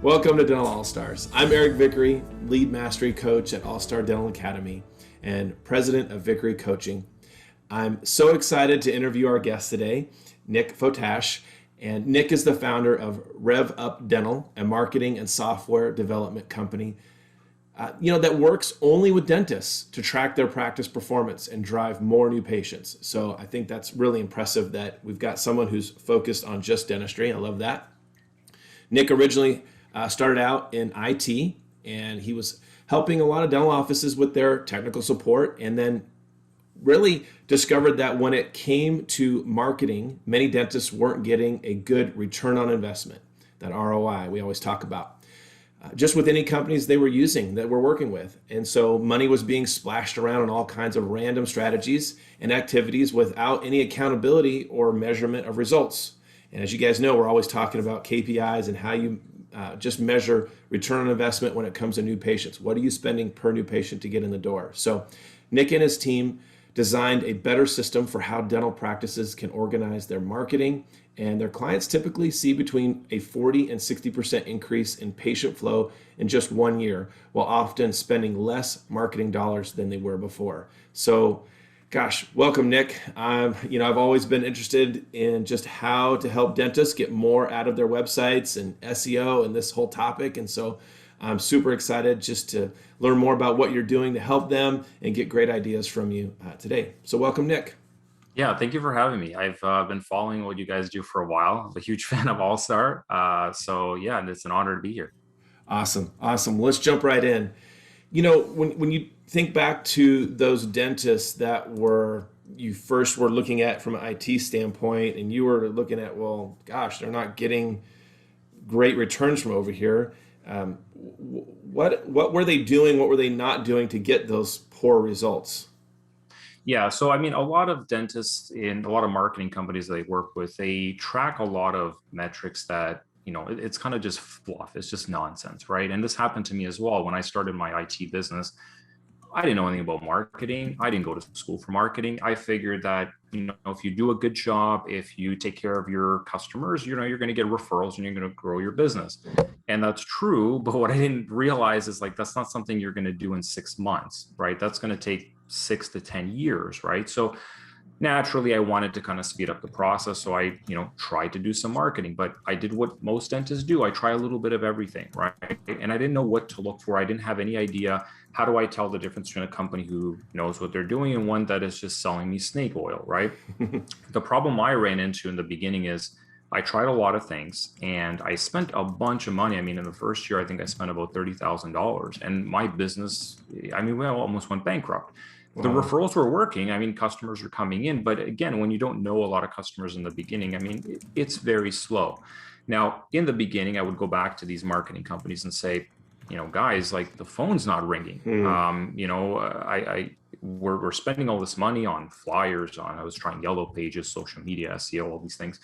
Welcome to Dental All-Stars. I'm Eric Vickery, lead mastery coach at All-Star Dental Academy and president of Vickery Coaching. I'm so excited to interview our guest today, Nick Fotache. And Nick is the founder of RevUp Dental, a marketing and software development company that works only with dentists to track their practice performance and drive more new patients. So I think that's really impressive that we've got someone who's focused on just dentistry. I love that. Nick originally started out in IT, and he was helping a lot of dental offices with their technical support, and then really discovered that when it came to marketing, many dentists weren't getting a good return on investment, that ROI we always talk about, just with any companies they were using that we're working with. And so money was being splashed around on all kinds of random strategies and activities without any accountability or measurement of results. And as you guys know, we're always talking about KPIs and how you just measure return on investment when it comes to new patients. What are you spending per new patient to get in the door? So Nick and his team designed a better system for how dental practices can organize their marketing, and their clients typically see between a 40 and 60% increase in patient flow in just 1 year, while often spending less marketing dollars than they were before. So gosh, welcome, Nick. I've always been interested in just how to help dentists get more out of their websites and SEO and this whole topic. And so I'm super excited just to learn more about what you're doing to help them and get great ideas from you today. So welcome, Nick. Yeah, thank you for having me. I've been following what you guys do for a while. I'm a huge fan of All Star. So yeah, it's an honor to be here. Awesome. Well, let's jump right in. When you think back to those dentists that you first were looking at from an IT standpoint, and you were looking at, well, gosh, they're not getting great returns from over here. What were they doing? What were they not doing to get those poor results? Yeah, so I mean, a lot of dentists in a lot of marketing companies that I work with, they track a lot of metrics that, it's kind of just fluff. It's just nonsense, right? And this happened to me as well. When I started my IT business, I didn't know anything about marketing. I didn't go to school for marketing. I figured that, if you do a good job, if you take care of your customers, you're going to get referrals and you're going to grow your business. And that's true. But what I didn't realize is that's not something you're going to do in 6 months, right? That's going to take 6 to 10 years, right? So naturally, I wanted to kind of speed up the process. So I, tried to do some marketing, but I did what most dentists do. I try a little bit of everything, right? And I didn't know what to look for. I didn't have any idea. How do I tell the difference between a company who knows what they're doing and one that is just selling me snake oil, right? The problem I ran into in the beginning is I tried a lot of things and I spent a bunch of money. I mean, in the first year, I think I spent about $30,000, and my business, we almost went bankrupt. Wow. The referrals were working. I mean, customers were coming in. But again, when you don't know a lot of customers in the beginning, it's very slow. Now, in the beginning, I would go back to these marketing companies and say, guys, the phone's not ringing. We're spending all this money on flyers, I was trying Yellow Pages, social media, SEO, all these things.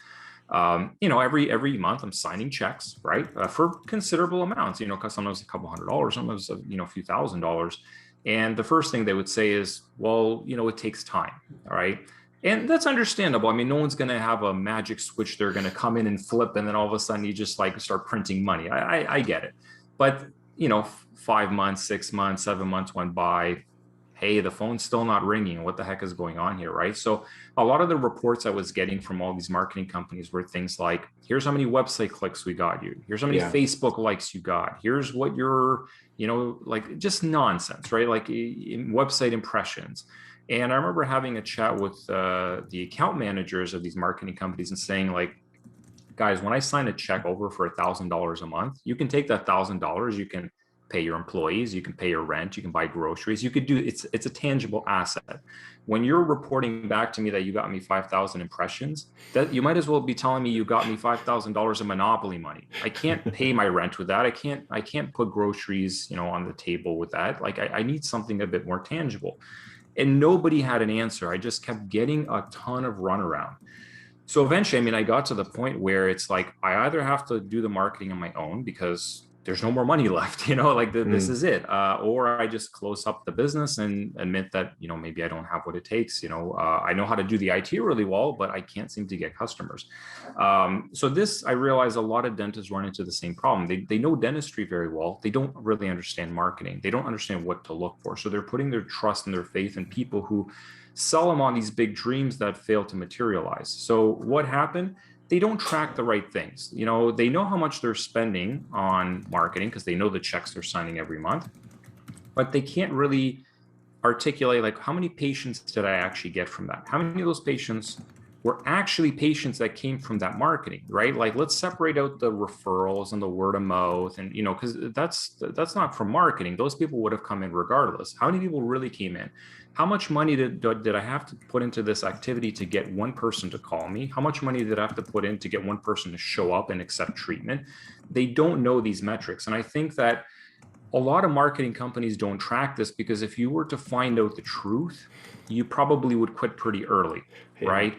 Every month I'm signing checks, right? For considerable amounts, because sometimes a couple $100, sometimes, a few $1,000s. And the first thing they would say is, well, it takes time. All right. And that's understandable. I mean, no one's going to have a magic switch. They're going to come in and flip, and then all of a sudden you just start printing money. I get it. But, 5 months, 6 months, 7 months went by. Hey, the phone's still not ringing. What the heck is going on here, right? So a lot of the reports I was getting from all these marketing companies were things like, here's how many website clicks we got you. Here's how many Facebook likes you got. Here's what you're, just nonsense, right? Website impressions. And I remember having a chat with the account managers of these marketing companies and saying, guys, when I sign a check over for $1,000 a month, you can take that $1,000, you can pay your employees, you can pay your rent, you can buy groceries, you could do it's a tangible asset. When you're reporting back to me that you got me 5,000 impressions, that you might as well be telling me you got me $5,000 of monopoly money. I can't pay my rent with that. I can't put groceries, on the table with that. I need something a bit more tangible. And nobody had an answer. I just kept getting a ton of runaround. So eventually, I got to the point where it's I either have to do the marketing on my own because there's no more money left, like this Mm. is it. Or I just close up the business and admit that, maybe I don't have what it takes. I know how to do the IT really well, but I can't seem to get customers. So this, I realize a lot of dentists run into the same problem. They know dentistry very well. They don't really understand marketing. They don't understand what to look for. So they're putting their trust and their faith in people who sell them on these big dreams that fail to materialize. So what happened? They don't track the right things. They know how much they're spending on marketing because they know the checks they're signing every month, but they can't really articulate like how many patients did I actually get from that? How many of those patients were actually patients that came from that marketing, right? Like let's separate out the referrals and the word of mouth, and because that's not from marketing. Those people would have come in regardless. How many people really came in? How much money did I have to put into this activity to get one person to call me? How much money did I have to put in to get one person to show up and accept treatment? They don't know these metrics. And I think that a lot of marketing companies don't track this, because if you were to find out the truth, you probably would quit pretty early, Yeah. right?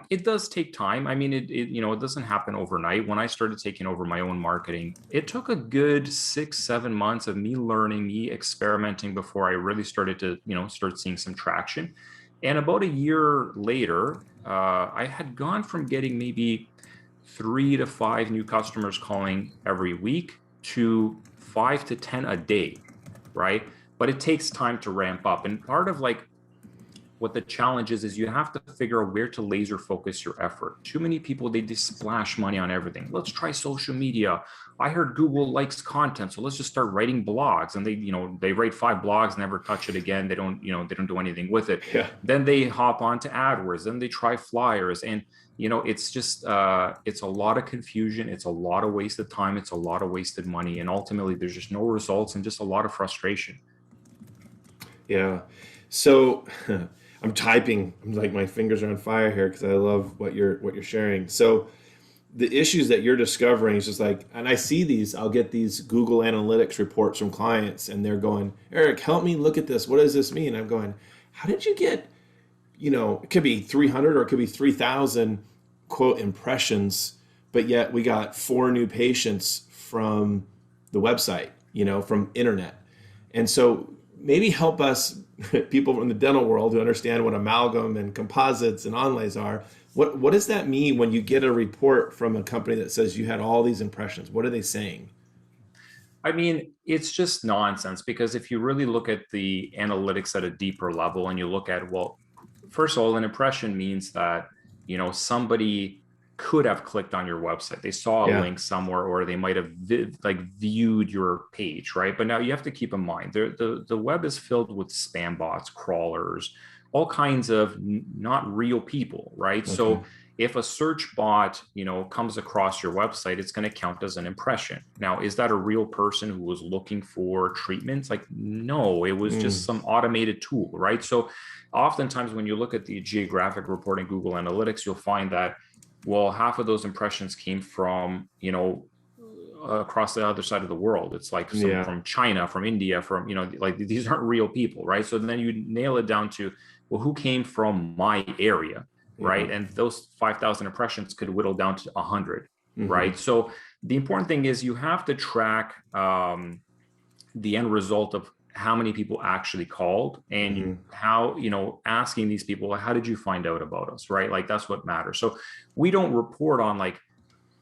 It does take time. I mean, it doesn't happen overnight. When I started taking over my own marketing, it took a good 6-7 months of me learning, me experimenting before I really started to, start seeing some traction. And about a year later, I had gone from getting maybe 3 to 5 new customers calling every week to 5 to 10 a day, right? But it takes time to ramp up. And part of like what the challenge is you have to figure out where to laser focus your effort. Too many people, they just splash money on everything. Let's try social media. I heard Google likes content, so let's just start writing blogs. And they write 5 blogs, never touch it again. They don't do anything with it. Yeah. Then they hop on to AdWords, then they try flyers. And it's just it's a lot of confusion. It's a lot of wasted time. It's a lot of wasted money. And ultimately there's just no results and just a lot of frustration. Yeah. So I'm typing. I'm like my fingers are on fire here because I love what you're sharing. So the issues that you're discovering is just like, and I see these. I'll get these Google Analytics reports from clients, and they're going, "Eric, help me look at this. What does this mean?" I'm going, "How did you get? It could be 300 or it could be 3,000 quote impressions, but yet we got 4 new patients from the website. From internet." And so maybe help us, people from the dental world who understand what amalgam and composites and onlays are. What does that mean when you get a report from a company that says you had all these impressions? What are they saying? I mean, it's just nonsense, because if you really look at the analytics at a deeper level and you look at, well, first of all, an impression means that, somebody could have clicked on your website. They saw a Yeah. link somewhere, or they might have viewed your page, right? But now you have to keep in mind, the web is filled with spam bots, crawlers, all kinds of not real people, right? Okay. So if a search bot, comes across your website, it's going to count as an impression. Now, is that a real person who was looking for treatments? Like, no, it was just Mm. some automated tool, right? So oftentimes when you look at the geographic reporting Google Analytics, you'll find that, well, half of those impressions came from, across the other side of the world. It's like some Yeah. from China, from India, from, like these aren't real people, right? So then you nail it down to, well, who came from my area, Yeah. right? And those 5,000 impressions could whittle down to 100, Mm-hmm. right? So the important thing is you have to track the end result of how many people actually called, and Mm-hmm. how, asking these people, how did you find out about us, right? Like that's what matters. So we don't report on like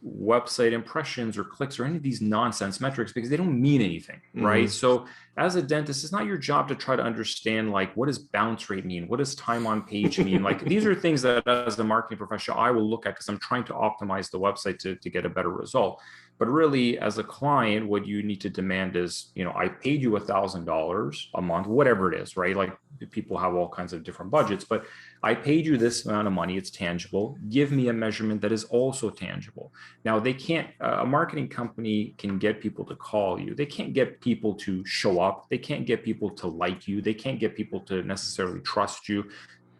website impressions or clicks or any of these nonsense metrics, because they don't mean anything, right? Mm-hmm. So as a dentist, it's not your job to try to understand like, what does bounce rate mean, what does time on page mean? Like these are things that as a marketing professional I will look at, because I'm trying to optimize the website to get a better result. But really, as a client, what you need to demand is, I paid you $1,000 a month, whatever it is, right? Like people have all kinds of different budgets, but I paid you this amount of money, it's tangible. Give me a measurement that is also tangible. Now, they can't, a marketing company can get people to call you. They can't get people to show up. They can't get people to like you. They can't get people to necessarily trust you.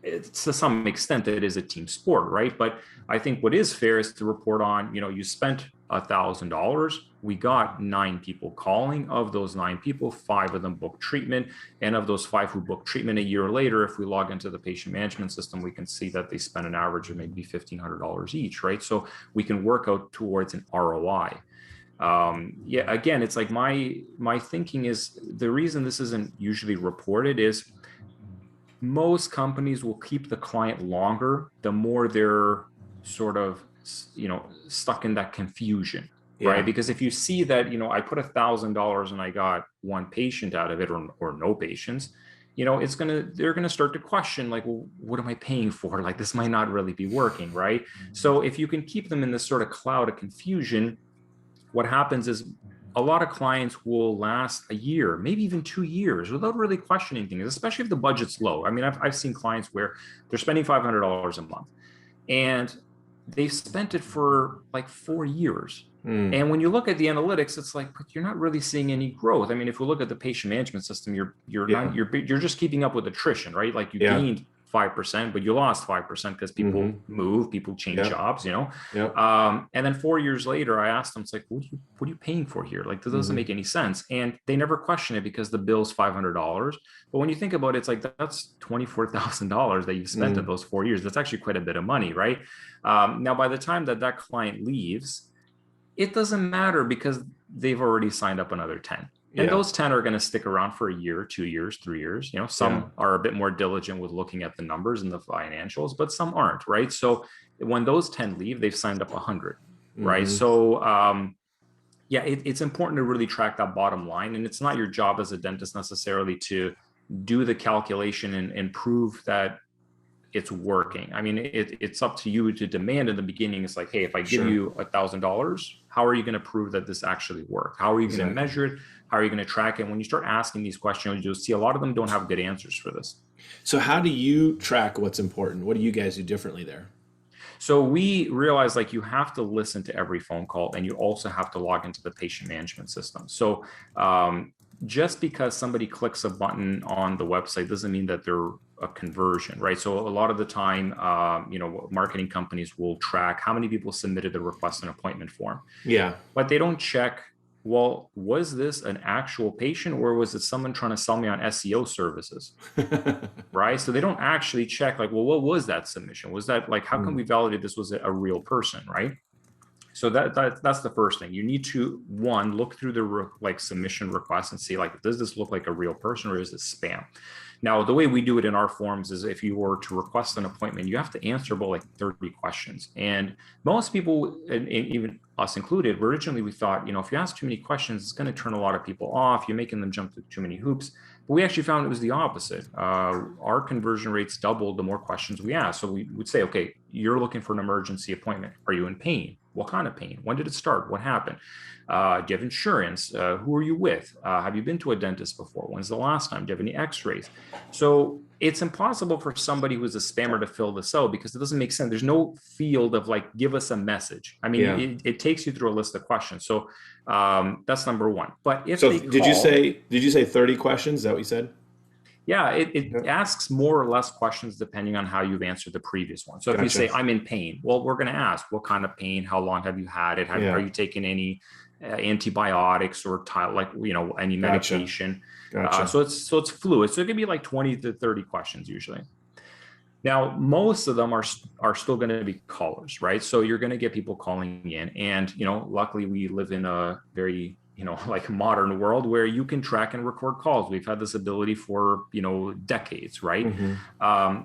It's, to some extent, it is a team sport, right? But I think what is fair is to report on, you spent $1,000. We got 9 people calling. Of those 9 people, 5 of them booked treatment. And of those 5 who booked treatment a year later, if we log into the patient management system, we can see that they spent an average of maybe $1,500 each, right? So we can work out towards an ROI. Yeah, again, it's like my thinking is the reason this isn't usually reported is most companies will keep the client longer the more they're sort of stuck in that confusion, right? Yeah. Because if you see that I put $1,000 and I got one patient out of it, or no patients, they're gonna start to question, like, well, what am I paying for? Like, this might not really be working, right? So if you can keep them in this sort of cloud of confusion, what happens is a lot of clients will last a year, maybe even 2 years without really questioning things, especially if the budget's low. I mean, I've seen clients where they're spending $500 a month and they've spent it for like 4 years. And when you look at the analytics, it's like, but you're not really seeing any growth. I mean, if we look at the patient management system, you're just keeping up with attrition, right? Like you gained 5%, but you lost 5% because people move, people change jobs, And then 4 years later, I asked them, it's like, what are you paying for here? Like, this doesn't make any sense. And they never question it because the bill's $500. But when you think about it, it's like, that's $24,000 that you've spent in those 4 years. That's actually quite a bit of money, right? Now, by the time that client leaves, it doesn't matter because they've already signed up another 10. And those 10 are going to stick around for a year, 2 years, 3 years. Some are a bit more diligent with looking at the numbers and the financials, but some aren't, right? So when those 10 leave, they've signed up 100, right? So it's important to really track that bottom line. And it's not your job as a dentist necessarily to do the calculation and prove that it's working. I mean, it's up to you to demand in the beginning. It's like, hey, if I give you $1,000, how are you going to prove that this actually worked? How are you going to measure it? How are you going to track it? When you start asking these questions, you'll see a lot of them don't have good answers for this. So how do you track what's important? What do you guys do differently there? So we realize, like, you have to listen to every phone call, and you also have to log into the patient management system. So just because somebody clicks a button on the website doesn't mean that they're a conversion, right? So a lot of the time, marketing companies will track how many people submitted the request an appointment form. Yeah. But they don't check, well, was this an actual patient or was it someone trying to sell me on SEO services? Right? So they don't actually check, like, well, what was that submission? Was that, like, how can we validate this was a real person, right? So that's the first thing. You need to, one, look through the submission request and see, like, does this look like a real person or is it spam? Now, the way we do it in our forms is if you were to request an appointment, you have to answer about like 30 questions. And most people, and even us included, originally we thought, if you ask too many questions, it's going to turn a lot of people off. You're making them jump through too many hoops. But we actually found it was the opposite. Our conversion rates doubled the more questions we asked. So we would say, okay, you're looking for an emergency appointment. Are you in pain? What kind of pain? When did it start? What happened? Do you have insurance? Who are you with? Have you been to a dentist before? When's the last time? Do you have any x-rays? So it's impossible for somebody who's a spammer to fill this out because it doesn't make sense. There's no field of like, give us a message. I mean, it takes you through a list of questions. So that's number one. But if did you say 30 questions? Is that what you said? Yeah, it asks more or less questions depending on how you've answered the previous one. So if you say, I'm in pain, well, we're going to ask, what kind of pain? How long have you had it? Are you taking any antibiotics or any medication? So it's fluid. So it could be like 20 to 30 questions usually. Now, most of them are still going to be callers, right? So you're going to get people calling in, and luckily we live in a very modern world where you can track and record calls. We've had this ability for decades, right?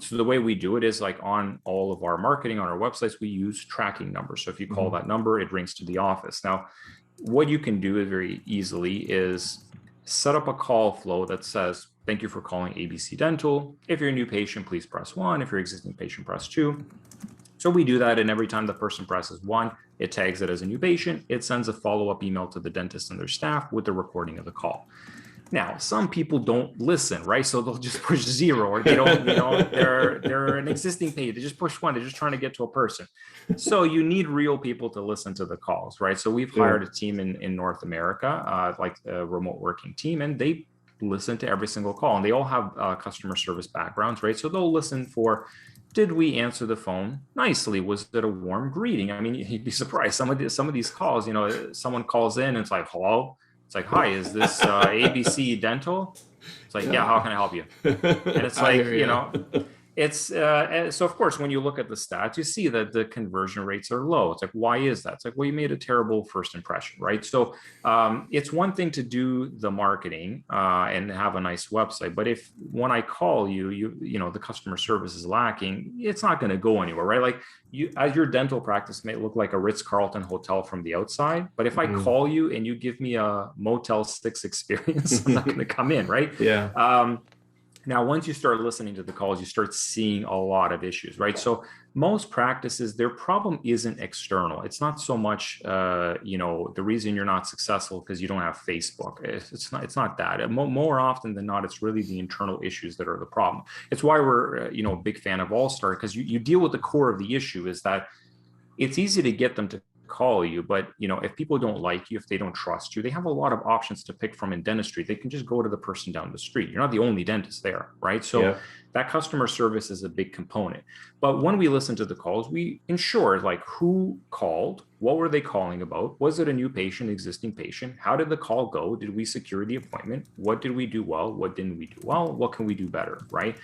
So the way we do it is like on all of our marketing on our websites, we use tracking numbers. So if you call that number, it rings to the office. Now, what you can do very easily is set up a call flow that says, thank you for calling ABC Dental. If you're a new patient, please press 1. If you're an existing patient, press 2. So we do that, and every time the person presses 1, it tags it as a new patient. It sends a follow-up email to the dentist and their staff with the recording of the call. Now, some people don't listen, right? So they'll just push 0, or they don't, they're an existing page. They just push 1. They're just trying to get to a person. So you need real people to listen to the calls, right? So we've hired a team in North America, like a remote working team, and they listen to every single call, and they all have customer service backgrounds, right? So they'll listen for, did we answer the phone nicely? Was it a warm greeting? I mean, you'd be surprised. Some of these calls, someone calls in and it's like, hello. It's like, hi, is this ABC Dental? It's like, yeah, how can I help you? And it's like, It's so of course, when you look at the stats, you see that the conversion rates are low. It's like, why is that? It's like, well, you made a terrible first impression, right? So it's one thing to do the marketing and have a nice website, but if when I call you, the customer service is lacking, it's not going to go anywhere, right? Like as your dental practice may look like a Ritz-Carlton hotel from the outside, but if I call you and you give me a Motel 6 experience, I'm not going to come in, right? Yeah. Now, once you start listening to the calls, you start seeing a lot of issues, right? So most practices, their problem isn't external. It's not so much, the reason you're not successful because you don't have Facebook. It's not that. More often than not, it's really the internal issues that are the problem. It's why we're, a big fan of All Star, because you deal with the core of the issue. Is that it's easy to get them to call you, but if people don't like you, if they don't trust you, they have a lot of options to pick from in dentistry. They can just go to the person down the street. You're not the only dentist there, right? So that customer service is a big component. But when we listen to the calls, we ensure like who called, what were they calling about? Was it a new patient, existing patient? How did the call go? Did we secure the appointment? What did we do well? What didn't we do well? What can we do better, right?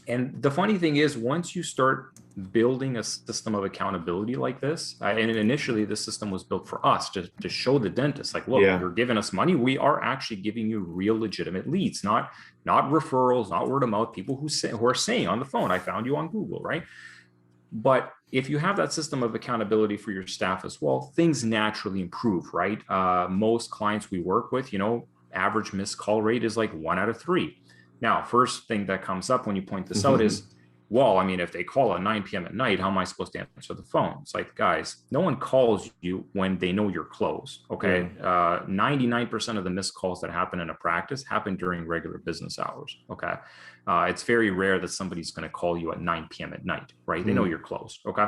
And the funny thing is, once you start building a system of accountability like this, and initially the system was built for us to show the dentist, like, look, you're giving us money. We are actually giving you real legitimate leads, not referrals, not word of mouth, people who are saying on the phone, I found you on Google, right? But if you have that system of accountability for your staff as well, things naturally improve, right? Most clients we work with, average missed call rate is like 1 out of 3. Now, first thing that comes up when you point this out is, well, I mean, if they call at 9 p.m. at night, how am I supposed to answer the phone? It's like, guys, no one calls you when they know you're closed, okay? 99% of the missed calls that happen in a practice happen during regular business hours, okay? It's very rare that somebody's going to call you at 9 p.m. at night, right? They know you're closed, okay?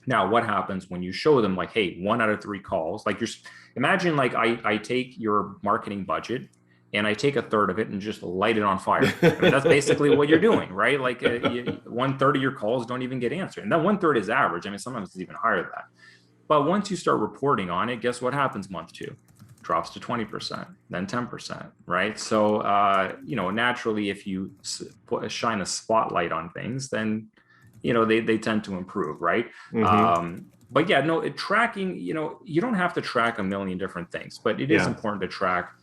Now, what happens when you show them like, hey, 1 out of 3 calls, like imagine like I take your marketing budget and I take a third of it and just light it on fire. I mean, that's basically what you're doing, right? Like 1/3 of your calls don't even get answered. And that 1/3 is average. I mean, sometimes it's even higher than that. But once you start reporting on it, guess what happens month 2? Drops to 20%, then 10%, right? So, naturally, if you shine a spotlight on things, then, they tend to improve, right? But yeah, no, tracking, you don't have to track a million different things, but it is important to track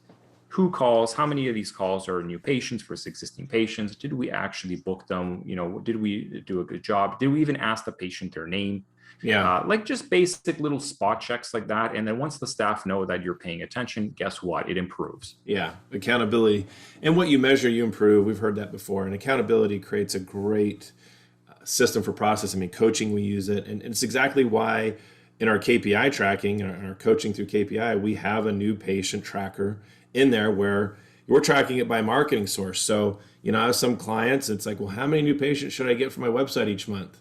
who calls, how many of these calls are new patients versus existing patients? Did we actually book them? Did we do a good job? Did we even ask the patient their name? Like just basic little spot checks like that. And then once the staff know that you're paying attention, guess what? It improves. Yeah, accountability. And what you measure, you improve. We've heard that before. And accountability creates a great system for process. I mean, coaching, we use it. And it's exactly why in our KPI tracking and our coaching through KPI, we have a new patient tracker in there where we're tracking it by marketing source. So, I have some clients, it's like, well, how many new patients should I get for my website each month?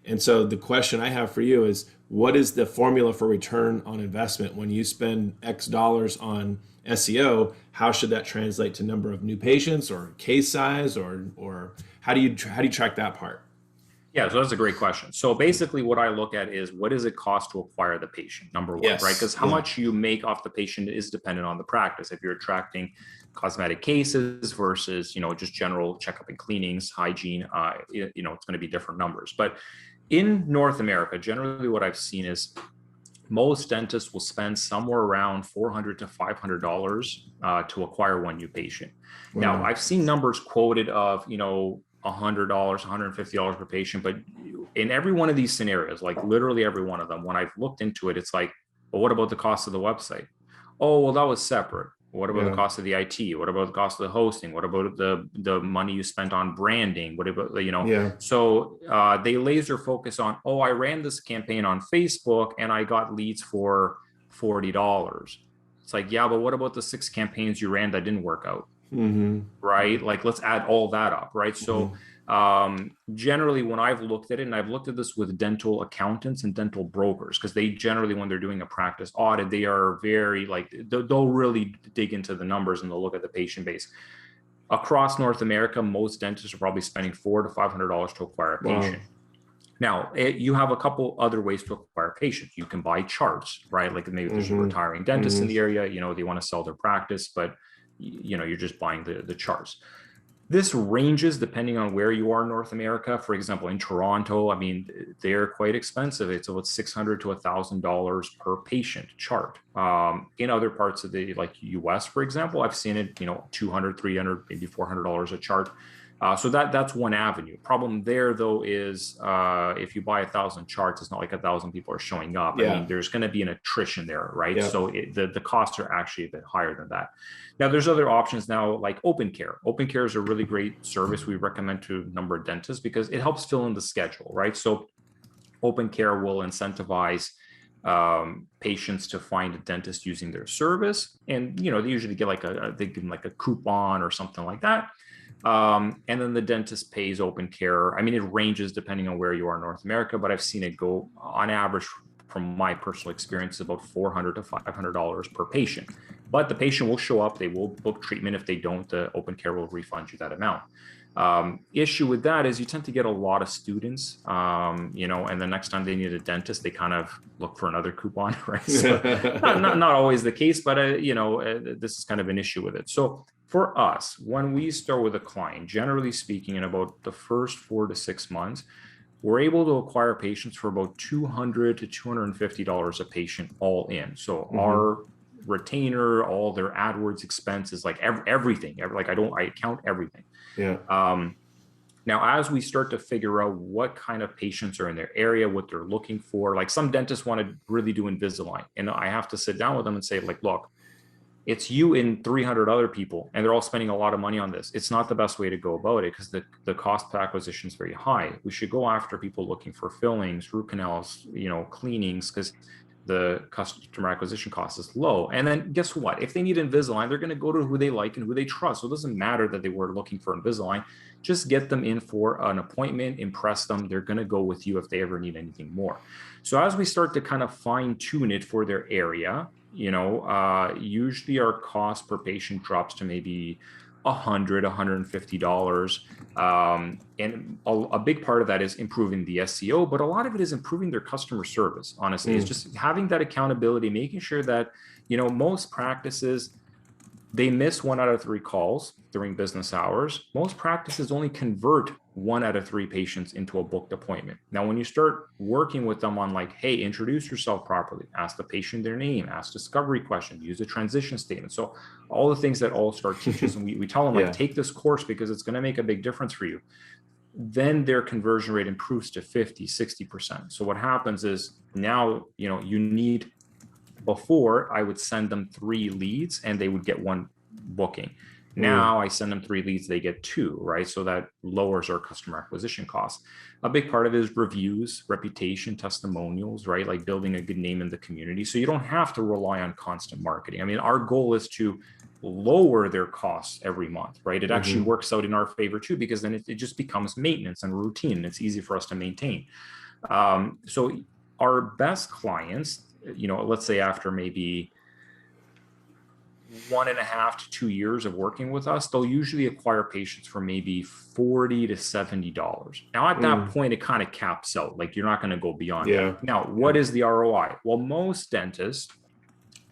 And so the question I have for you is, what is the formula for return on investment? When you spend X dollars on SEO, how should that translate to number of new patients or case size, or how do you track that part? Yeah, so that's a great question. So basically what I look at is, what does it cost to acquire the patient, number one, right? Because how much you make off the patient is dependent on the practice. If you're attracting cosmetic cases versus, just general checkup and cleanings, hygiene, it's going to be different numbers. But in North America, generally what I've seen is most dentists will spend somewhere around $400 to $500 to acquire one new patient. Wow. Now, I've seen numbers quoted of, $100, $150 per patient. But in every one of these scenarios, like literally every one of them, when I've looked into it, it's like, well, what about the cost of the website? Oh, well, that was separate. What about the cost of the IT? What about the cost of the hosting? What about the money you spent on branding? What about, So they laser focus on, oh, I ran this campaign on Facebook and I got leads for $40. It's like, yeah, but what about the 6 campaigns you ran that didn't work out? Right? Like, let's add all that up, right? So generally when I've looked at it, and I've looked at this with dental accountants and dental brokers, because they generally, when they're doing a practice audit, they are very they'll really dig into the numbers and they'll look at the patient base. Across North America, most dentists are probably spending $400 to $500 to acquire a patient. Wow. Now, you have a couple other ways to acquire patients. You can buy charts, right? Like maybe there's a retiring dentist in the area, they want to sell their practice, but you're just buying the charts. This ranges depending on where you are in North America. For example, in Toronto, I mean, they're quite expensive. It's about $600 to $1,000 per patient chart. In other parts of the like US, for example, I've seen it, $200, $300, maybe $400 a chart. So that's one avenue. Problem there though is if you buy 1,000 charts, it's not like 1,000 people are showing up. Yeah. I mean, there's going to be an attrition there, right? Yeah. So the costs are actually a bit higher than that. Now, there's other options now like Open Care. Open Care is a really great service we recommend to a number of dentists because it helps fill in the schedule, right? So Open Care will incentivize patients to find a dentist using their service, and they usually get they give them like a coupon or something like that. And then the dentist pays Open Care. I mean, it ranges depending on where you are in North America, but I've seen it go on average, from my personal experience, about $400 to $500 per patient. But the patient will show up, they will book treatment. If they don't, the Open Care will refund you that amount. Issue with that is you tend to get a lot of students, and the next time they need a dentist, they kind of look for another coupon, right? So not always the case, but this is kind of an issue with it. So for us, when we start with a client, generally speaking, in about the first 4 to 6 months, we're able to acquire patients for about $200 to $250 a patient all in. So our retainer, all their AdWords expenses, like everything, I count everything. Yeah. Now, as we start to figure out what kind of patients are in their area, what they're looking for, like some dentists want to really do Invisalign, and I have to sit down with them and say, like, look, it's you and 300 other people, and they're all spending a lot of money on this. It's not the best way to go about it because the cost per acquisition is very high. We should go after people looking for fillings, root canals, cleanings, because the customer acquisition cost is low. And then guess what? If they need Invisalign, they're going to go to who they like and who they trust. So it doesn't matter that they were looking for Invisalign. Just get them in for an appointment, impress them. They're going to go with you if they ever need anything more. So as we start to kind of fine tune it for their area, usually our cost per patient drops to maybe $100, $150. And a big part of that is improving the SEO, but a lot of it is improving their customer service. Honestly, it's just having that accountability, making sure that, most practices, they miss 1 out of 3 calls during business hours. Most practices only convert 1 out of 3 patients into a booked appointment. Now, when you start working with them on like, hey, introduce yourself properly, ask the patient their name, ask discovery questions, use a transition statement. So all the things that All Star teaches, and we tell them like, take this course because it's going to make a big difference for you. Then their conversion rate improves to 50, 60%. So what happens is now, you need, before I would send them 3 leads and they would get 1 booking. Now I send them 3 leads, they get 2, right? So that lowers our customer acquisition costs. A big part of it is reviews, reputation, testimonials, right? Like building a good name in the community. So you don't have to rely on constant marketing. I mean, our goal is to lower their costs every month, right? It actually works out in our favor too, because then it just becomes maintenance and routine, and it's easy for us to maintain. So our best clients, let's say after maybe 1.5 to 2 years of working with us, they'll usually acquire patients for maybe $40 to $70. Now, at that point, it kind of caps out. Like you're not going to go beyond that. Now, what is the ROI? Well, most dentists,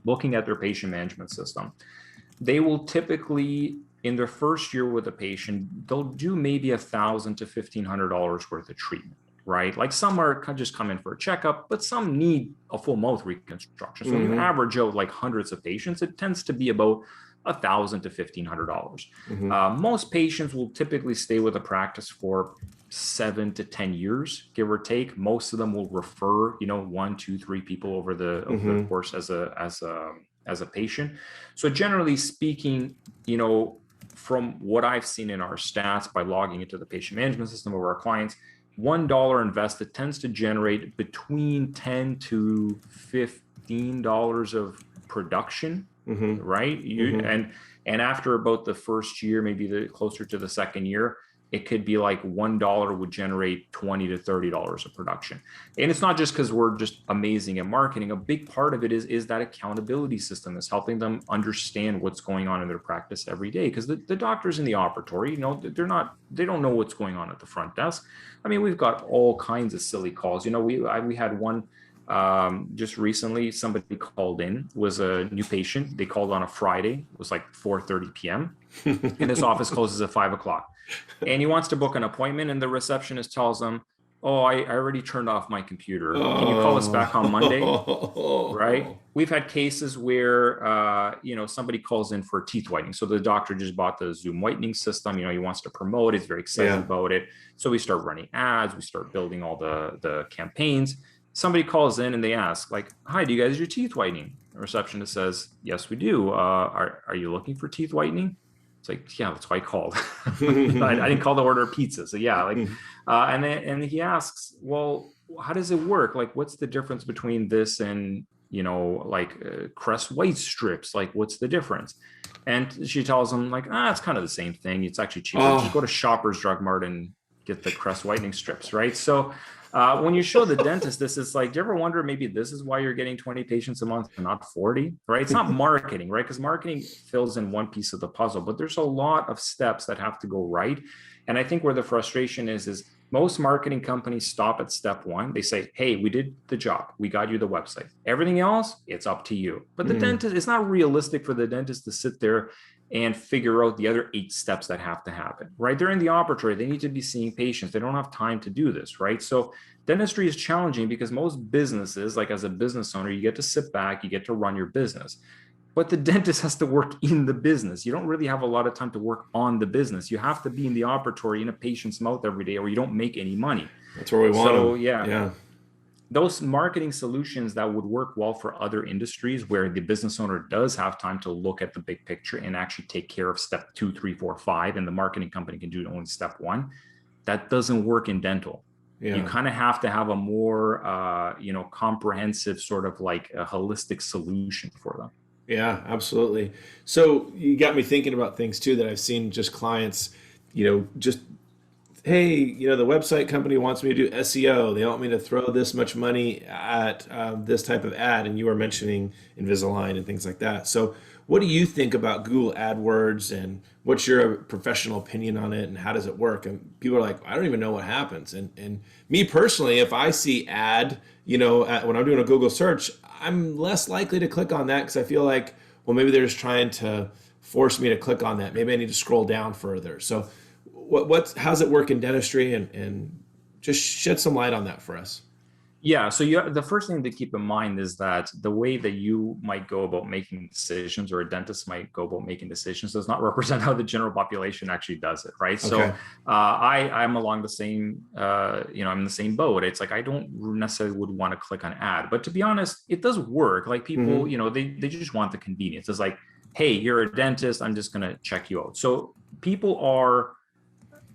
looking at their patient management system, they will typically, in their first year with a patient, they'll do maybe $1,000 to $1,500 worth of treatment. Right? Like some are just come in for a checkup, but some need a full mouth reconstruction. So when you average out like hundreds of patients, it tends to be about $1,000 to $1,500. Most patients will typically stay with a practice for 7 to 10 years, give or take. Most of them will refer, 1, 2, 3 people over the course as a patient. So generally speaking, from what I've seen in our stats by logging into the patient management system of our clients, $1 invested tends to generate between $10 to $15 of production, right? And after about the first year, maybe closer to the second year, it could be like $1 would generate $20 to $30 of production. And it's not just because we're just amazing at marketing. A big part of it is that accountability system is helping them understand what's going on in their practice every day. Because the doctors in the operatory, they don't know what's going on at the front desk. I mean, we've got all kinds of silly calls. We had one Just recently, somebody called in, was a new patient. They called on a Friday. It was like 4:30 p.m. and his office closes at 5 o'clock. And he wants to book an appointment, and the receptionist tells him, "Oh, I already turned off my computer. Can you call us back on Monday?" Right? We've had cases where, somebody calls in for teeth whitening. So the doctor just bought the Zoom whitening system. He wants to promote it. He's very excited about it. So we start running ads. We start building all the campaigns. Somebody calls in and they ask, like, "Hi, do you guys do teeth whitening?" The receptionist says, "Yes, we do. Are you looking for teeth whitening?" It's like, "Yeah, that's why I called." I didn't call to order pizza. So yeah, and he asks, "Well, how does it work? Like, what's the difference between this and, Crest white strips? Like, what's the difference?" And she tells him, like, it's kind of the same thing. It's actually cheaper. Just go to Shoppers Drug Mart and get the Crest whitening strips, right? So when you show the dentist this, it's like, do you ever wonder maybe this is why you're getting 20 patients a month and not 40, right? It's not marketing, right? Because marketing fills in one piece of the puzzle, but there's a lot of steps that have to go right. And I think where the frustration is most marketing companies stop at step one. They say, "Hey, we did the job. We got you the website. Everything else, it's up to you." But the dentist, it's not realistic for the dentist to sit there and figure out the other 8 steps that have to happen, right? They're in the operatory. They need to be seeing patients. They don't have time to do this, right? So dentistry is challenging because most businesses, like as a business owner, you get to sit back, you get to run your business. But the dentist has to work in the business. You don't really have a lot of time to work on the business. You have to be in the operatory in a patient's mouth every day or you don't make any money. That's where we want them. So yeah. Those marketing solutions that would work well for other industries where the business owner does have time to look at the big picture and actually take care of step 2, 3, 4, 5, and the marketing company can do only step 1. That doesn't work in dental. Yeah. You kind of have to have a more, comprehensive sort of like a holistic solution for them. Yeah, absolutely. So you got me thinking about things too that I've seen just clients, just, hey, the website company wants me to do SEO. They want me to throw this much money at this type of ad. And you were mentioning Invisalign and things like that. So what do you think about Google AdWords and what's your professional opinion on it and how does it work? And people are like, I don't even know what happens. And me personally, if I see ad, when I'm doing a Google search, I'm less likely to click on that because I feel like, well, maybe they're just trying to force me to click on that. Maybe I need to scroll down further. So how's it work in dentistry and just shed some light on that for us. Yeah. So the first thing to keep in mind is that the way that you might go about making decisions or a dentist might go about making decisions does not represent how the general population actually does it. Right. Okay. So I'm along the same, I'm in the same boat. It's like, I don't necessarily would want to click on ad, but to be honest, it does work. Like people, they just want the convenience. It's like, hey, you're a dentist. I'm just going to check you out. So people are,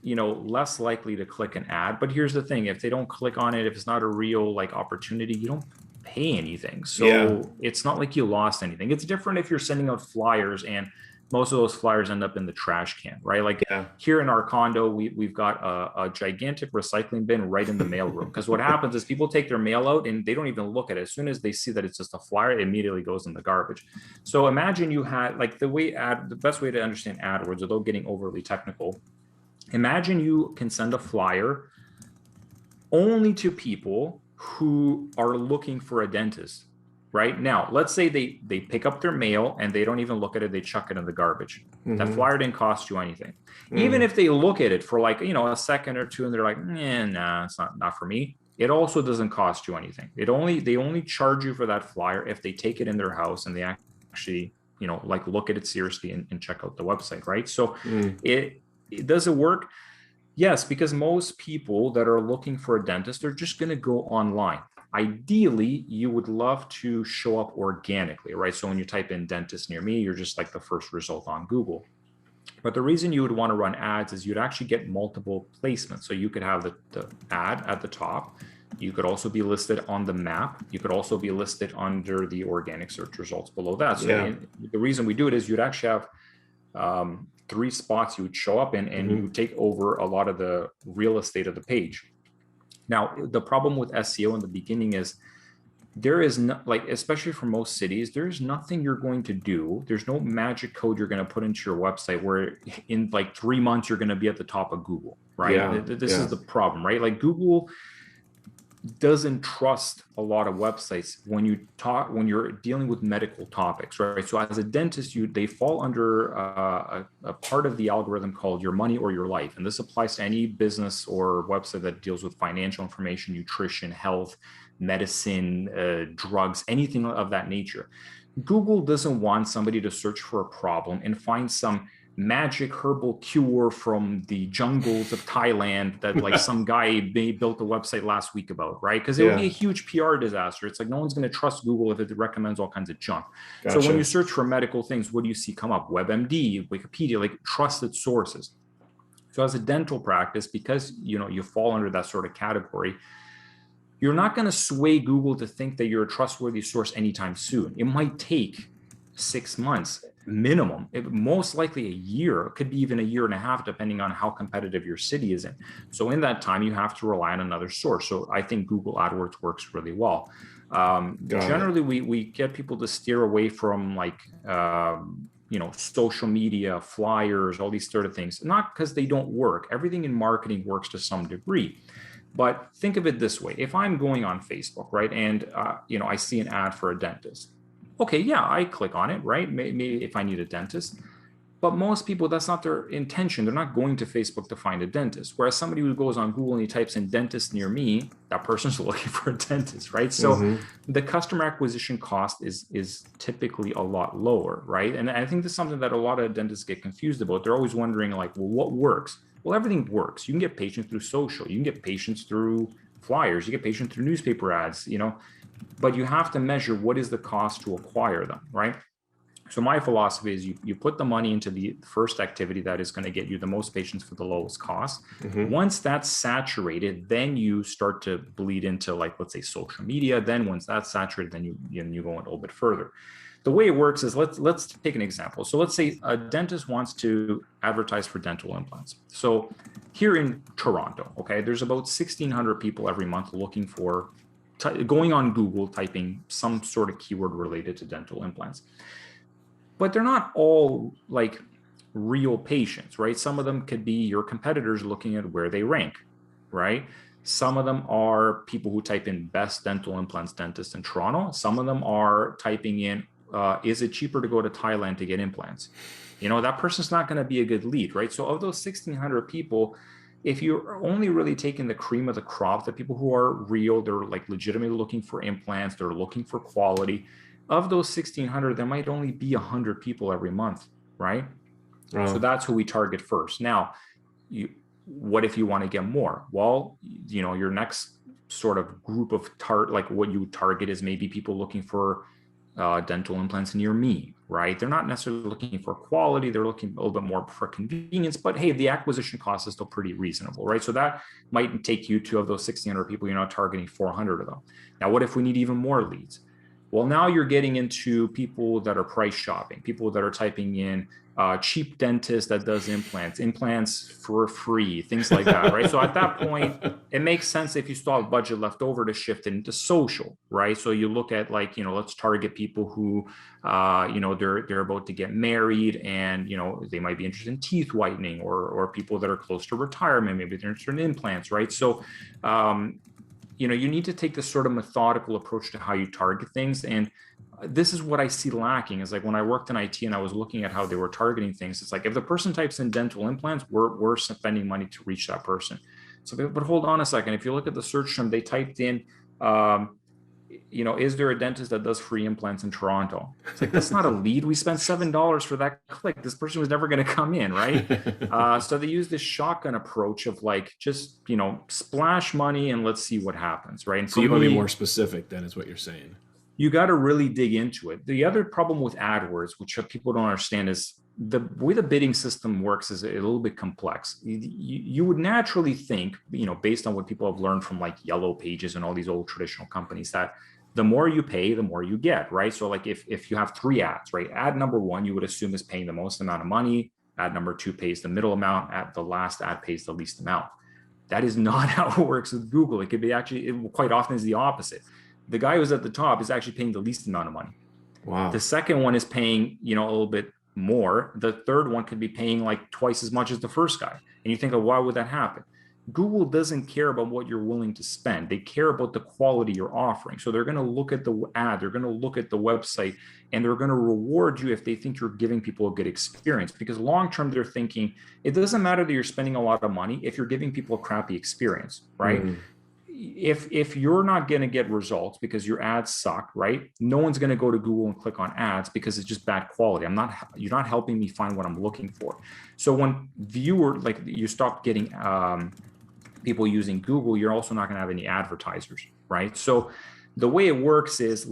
less likely to click an ad. But here's the thing, if they don't click on it, if it's not a real opportunity, you don't pay anything. So It's not like you lost anything. It's different if you're sending out flyers and most of those flyers end up in the trash can, right? Here in our condo, we've got a gigantic recycling bin right in the mail room. Because what happens is people take their mail out and they don't even look at it. As soon as they see that it's just a flyer, it immediately goes in the garbage. So imagine you had the best way to understand AdWords without getting overly technical. Imagine you can send a flyer only to people who are looking for a dentist. Right now, let's say they pick up their mail and they don't even look at it. They chuck it in the garbage. That flyer didn't cost you anything. Even if they look at it for a second or two and they're like, nah, it's not for me. It also doesn't cost you anything. They only charge you for that flyer if they take it in their house and they actually, look at it seriously and check out the website. Right. So does it work? Yes, because most people that are looking for a dentist are just going to go online. Ideally, you would love to show up organically, right? So when you type in dentist near me, you're just like the first result on Google. But the reason you would want to run ads is you'd actually get multiple placements. So you could have the ad at the top. You could also be listed on the map. You could also be listed under the organic search results below that. So the reason we do it is you'd actually have 3 spots you would show up in and you would take over a lot of the real estate of the page. Now, the problem with SEO in the beginning is there is not, especially for most cities, there's nothing you're going to do. There's no magic code you're going to put into your website where in 3 months, you're going to be at the top of Google, right? This is the problem, right? Google, doesn't trust a lot of websites when you're dealing with medical topics, right? So as a dentist, they fall under a part of the algorithm called your money or your life, and this applies to any business or website that deals with financial information, nutrition, health, medicine, drugs, anything of that nature. Google doesn't want somebody to search for a problem and find some magic herbal cure from the jungles of Thailand that like some guy built a website last week about, right? Because it would be a huge PR disaster. It's like no one's going to trust Google if it recommends all kinds of junk. Gotcha. So when you search for medical things, what do you see come up? WebMD, Wikipedia, like trusted sources. So as a dental practice, because you fall under that sort of category, you're not going to sway Google to think that you're a trustworthy source anytime soon. It might take 6 months minimum, most likely a year. It could be even a year and a half, depending on how competitive your city is in. So in that time, you have to rely on another source. So I think Google AdWords works really well. Generally, we get people to steer away from like, social media, flyers, all these sort of things, not because they don't work. Everything in marketing works to some degree. But think of it this way. If I'm going on Facebook, right, and I see an ad for a dentist, okay, yeah, I click on it, right? Maybe if I need a dentist. But most people, that's not their intention. They're not going to Facebook to find a dentist. Whereas somebody who goes on Google and he types in dentist near me, that person's looking for a dentist, right? So the customer acquisition cost is typically a lot lower, right? And I think this is something that a lot of dentists get confused about. They're always wondering like, well, what works? Well, everything works. You can get patients through social. You can get patients through flyers. You get patients through newspaper ads, but you have to measure what is the cost to acquire them, right? So my philosophy is you put the money into the first activity that is going to get you the most patients for the lowest cost. Once that's saturated, then you start to bleed into like, let's say social media. Then once that's saturated, then you go a little bit further. The way it works is let's take an example. So let's say a dentist wants to advertise for dental implants. So here in Toronto, okay, there's about 1,600 people every month looking for, going on Google, typing some sort of keyword related to dental implants. But they're not all like real patients, right? Some of them could be your competitors looking at where they rank, right? Some of them are people who type in best dental implants dentist in Toronto. Some of them are typing in, is it cheaper to go to Thailand to get implants? That person's not going to be a good lead, right? So of those 1,600 people, if you're only really taking the cream of the crop, the people who are real, they're like legitimately looking for implants, they're looking for quality. Of those 1,600, there might only be 100 people every month, right? So that's who we target first. Now, what if you want to get more? Well, your next sort of group of like what you target is maybe people looking for dental implants near me, right? They're not necessarily looking for quality. They're looking a little bit more for convenience, but hey, the acquisition cost is still pretty reasonable, right? So that might take you to, of those 1,600 people, you're not targeting 400 of them. Now, what if we need even more leads? Well, now you're getting into people that are price shopping, people that are typing in cheap dentist that does implants for free, things like that, right? So at that point, it makes sense if you still have budget left over to shift it into social, right? So you look at like, let's target people who, they're about to get married and, they might be interested in teeth whitening or people that are close to retirement, maybe they're interested in implants, right? So, you need to take this sort of methodical approach to how you target things. And this is what I see lacking is like when I worked in IT and I was looking at how they were targeting things, it's like if the person types in dental implants, we're spending money to reach that person. So, but hold on a second. If you look at the search term, they typed in, is there a dentist that does free implants in Toronto? It's like, that's not a lead. We spent $7 for that click. This person was never going to come in, right? So they use this shotgun approach of like, just, splash money and let's see what happens, right? And so you want to be more specific then is what you're saying. You got to really dig into it. The other problem with AdWords, which people don't understand, is the way the bidding system works is a little bit complex. You would naturally think, based on what people have learned from like Yellow Pages and all these old traditional companies, that the more you pay, the more you get, right? So like if you have 3 ads, right? Ad number 1, you would assume is paying the most amount of money. Ad number 2 pays the middle amount. The last ad pays the least amount. That is not how it works with Google. It could be quite often is the opposite. The guy who's at the top is actually paying the least amount of money. Wow. The second one is paying, a little bit more. The third one could be paying like twice as much as the first guy. And you think, why would that happen? Google doesn't care about what you're willing to spend. They care about the quality you're offering. So they're going to look at the ad, they're going to look at the website, and they're going to reward you if they think you're giving people a good experience. Because long term, they're thinking it doesn't matter that you're spending a lot of money if you're giving people a crappy experience, right? Mm. If you're not going to get results because your ads suck, right? No one's going to go to Google and click on ads because it's just bad quality. You're not helping me find what I'm looking for. So when like you stop getting people using Google, you're also not going to have any advertisers, right? So the way it works is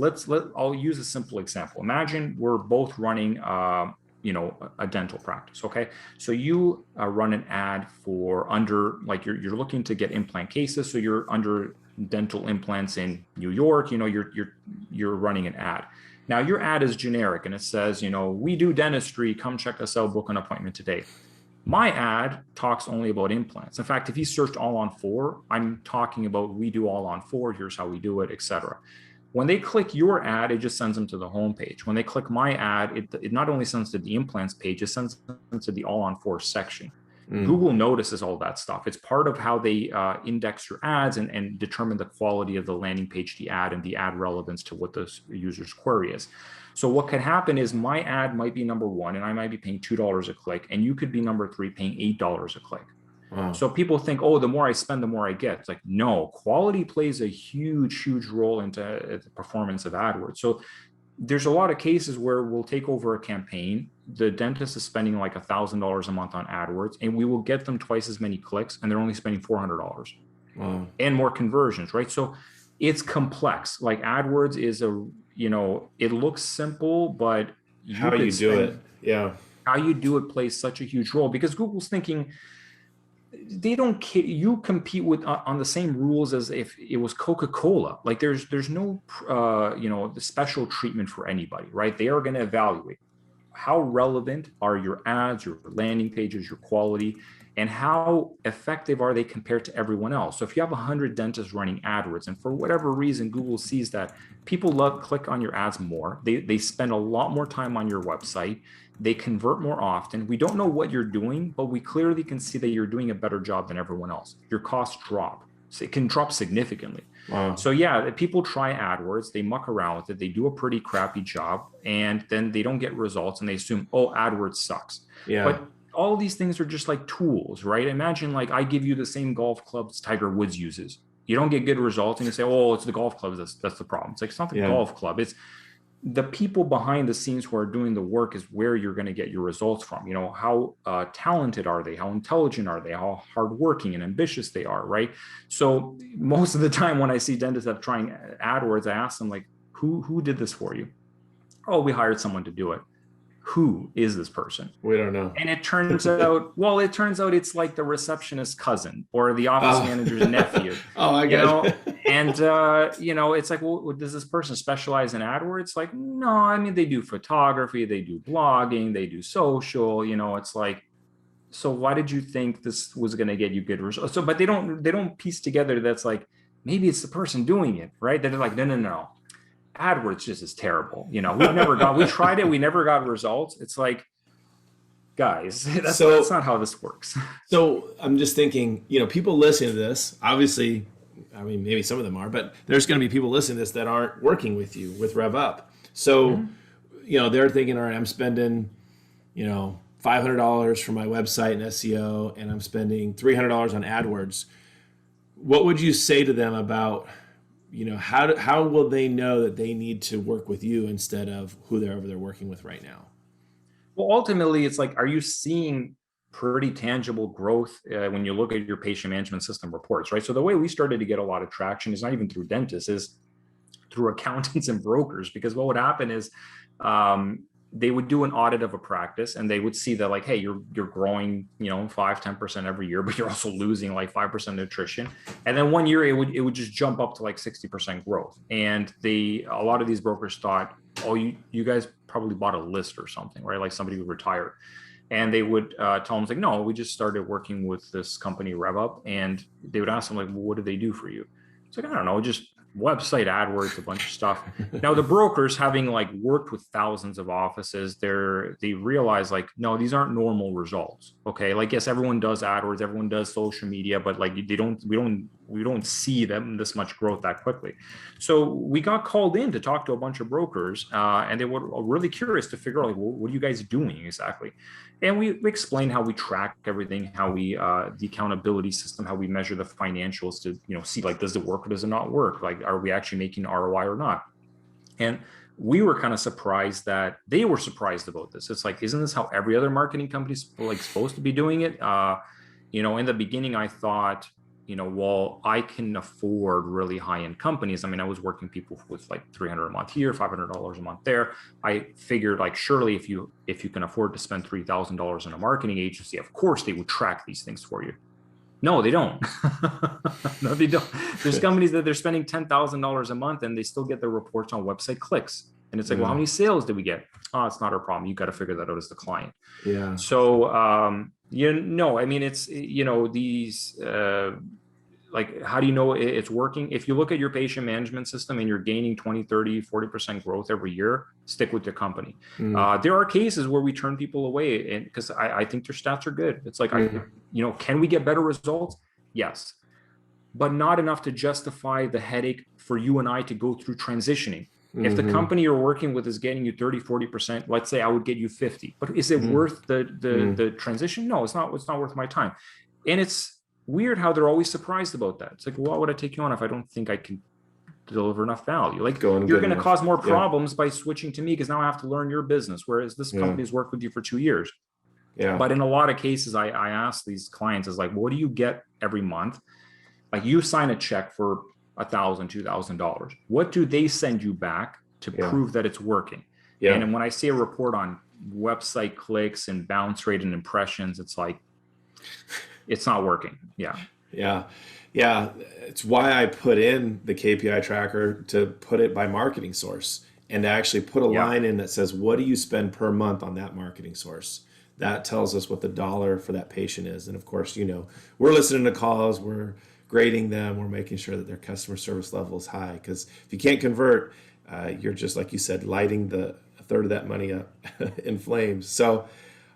I'll use a simple example. Imagine we're both running a dental practice. Okay, so you run an ad for under, like you're looking to get implant cases, so you're under dental implants in New York. You're running an ad. Now your ad is generic and it says, we do dentistry, come check us out, book an appointment today. My ad talks only about implants. In fact, if you searched all on four, I'm talking about we do all on four, here's how we do it, etc. When they click your ad, it just sends them to the homepage. When they click my ad, it not only sends to the implants page, it sends them to the all on four section. Google notices all that stuff. It's part of how they index your ads and determine the quality of the landing page, the ad, and the ad relevance to what the user's query is. So what could happen is my ad might be number one and I might be paying $2 a click, and you could be number three paying $8 a click. Wow. So people think, oh, the more I spend, the more I get. It's like, no, quality plays a huge, huge role into the performance of AdWords. So there's a lot of cases where we'll take over a campaign. The dentist is spending like $1,000 a month on AdWords, and we will get them twice as many clicks, and they're only spending $400. Wow. And more conversions, right? So it's complex. Like AdWords is it looks simple, but how you do it, yeah, how you do it plays such a huge role, because Google's thinking they don't care. You compete with on the same rules as if it was Coca-Cola. Like there's no the special treatment for anybody, right? They are going to evaluate how relevant are your ads, your landing pages, your quality, and how effective are they compared to everyone else. So if you have 100 dentists running AdWords, and for whatever reason Google sees that people click on your ads more, they spend a lot more time on your website, they convert more often. We don't know what you're doing, but we clearly can see that you're doing a better job than everyone else. Your costs drop. So it can drop significantly. Wow. So yeah, people try AdWords, they muck around with it, they do a pretty crappy job, and then they don't get results, and they assume, oh, AdWords sucks. Yeah. But all these things are just like tools, right? Imagine like I give you the same golf clubs Tiger Woods uses. You don't get good results, and you say, oh, it's the golf clubs that's the problem. It's like, it's not the golf club. It's the people behind the scenes who are doing the work is where you're going to get your results from. How talented are they? How intelligent are they? How hardworking and ambitious they are, right? So most of the time when I see dentists that are trying AdWords, I ask them, like, who did this for you? Oh, we hired someone to do it. Who is this person? We don't know. And it turns out, it's like the receptionist's cousin or the office manager's nephew. Oh, I get it. And, it's like, well, does this person specialize in AdWords? Like, no, I mean, they do photography, they do blogging, they do social, it's like, so why did you think this was going to get you good results? So, but they don't piece together. That's like, maybe it's the person doing it, right? They're like, no. AdWords just is terrible. We tried it. We never got results. It's like, guys, that's not how this works. So I'm just thinking, people listening to this, obviously, I mean, maybe some of them are, but there's going to be people listening to this that aren't working with you with RevUp. So, they're thinking, all right, I'm spending, $500 for my website and SEO, and I'm spending $300 on AdWords. What would you say to them about, how will they know that they need to work with you instead of whoever they're working with right now? Well, ultimately, it's like, are you seeing pretty tangible growth when you look at your patient management system reports, right? So the way we started to get a lot of traction is not even through dentists, is through accountants and brokers, because what would happen is they would do an audit of a practice, and they would see that, like, hey, you're growing, 5-10% every year, but you're also losing like 5% attrition. And then one year it would just jump up to like 60% growth. And a lot of these brokers thought, oh, you guys probably bought a list or something, right? Like somebody would retire. And they would tell them, like, no, we just started working with this company RevUp. And they would ask them, like, well, what do they do for you? It's like, I don't know, just website AdWords, a bunch of stuff. Now the brokers, having like worked with thousands of offices, they realize like, no, these aren't normal results. Okay, like yes, everyone does AdWords, everyone does social media, but like we don't see them this much growth that quickly. So we got called in to talk to a bunch of brokers, and they were really curious to figure out like, well, what are you guys doing exactly? And we explained how we track everything, how we the accountability system, how we measure the financials to see like, does it work or does it not work? Like, are we actually making ROI or not? And we were kind of surprised that they were surprised about this. It's like, isn't this how every other marketing company is like supposed to be doing it? In the beginning, I thought, well, I can afford really high-end companies. I mean, I was working people with like $300 a month here, $500 a month there. I figured like, surely if you can afford to spend $3,000 in a marketing agency, of course they would track these things for you. No, they don't. No, they don't. There's companies that they're spending $10,000 a month and they still get their reports on website clicks. And it's like, well, how many sales did we get? Oh, it's not our problem. You got to figure that out as the client. Yeah. So, I mean, it's, these, like, how do you know it's working? If you look at your patient management system and you're gaining 20, 30, 40% growth every year, stick with your company. There are cases where we turn people away, and because I think their stats are good. It's like, can we get better results? Yes, but not enough to justify the headache for you and I to go through transitioning. If the company you're working with is getting you 30, 40%, let's say I would get you 50, but is it worth the transition? No, it's not worth my time. And it's weird how they're always surprised about that. It's like, why would I take you on if I don't think I can deliver enough value? Like, you're going to cause more problems by switching to me because now I have to learn your business, whereas this company's worked with you for 2 years. Yeah. But in a lot of cases, I ask these clients is like, what do you get every month? Like, you sign a check for $1,000, $2,000. What do they send you back to prove that it's working? Yeah. And when I see a report on website clicks and bounce rate and impressions, it's like, it's not working. Yeah. It's why I put in the KPI tracker, to put it by marketing source and to actually put a line in that says, what do you spend per month on that marketing source? That tells us what the dollar for that patient is. And of course, we're listening to calls, we're grading them, we're making sure that their customer service level is high. Because if you can't convert, you're just, like you said, lighting a third of that money up in flames. So,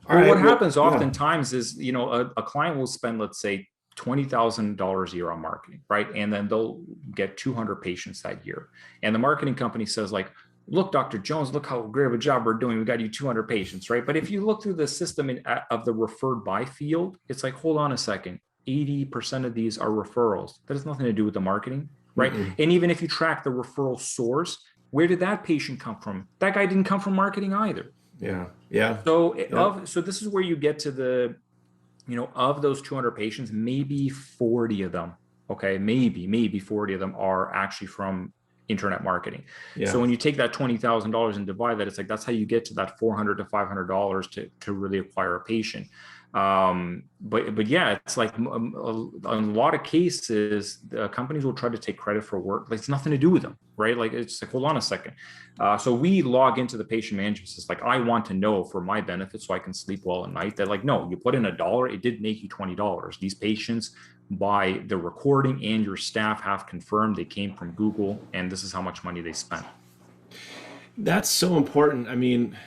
what happens oftentimes is, a client will spend, let's say, $20,000 a year on marketing, right? And then they'll get 200 patients that year. And the marketing company says like, look, Dr. Jones, look how great of a job we're doing. We got you 200 patients, right? But if you look through the system of the referred by field, it's like, hold on a second. 80% of these are referrals. That has nothing to do with the marketing, right? And even if you track the referral source, where did that patient come from? That guy didn't come from marketing either. Yeah. So this is where you get to the, of those 200 patients, maybe 40 of them, okay, maybe 40 of them are actually from internet marketing. So when you take that $20,000 and divide that, it's like, that's how you get to that $400 to $500 to really acquire a patient. But yeah, it's like, in a lot of cases, companies will try to take credit for work. Like, it's nothing to do with them, right? Like, it's like, hold on a second. So we log into the patient management system. Like, I want to know for my benefit so I can sleep well at night that, like, no, you put in $1, it did make you $20. These patients, by the recording and your staff, have confirmed they came from Google, and this is how much money they spent. That's so important. I mean,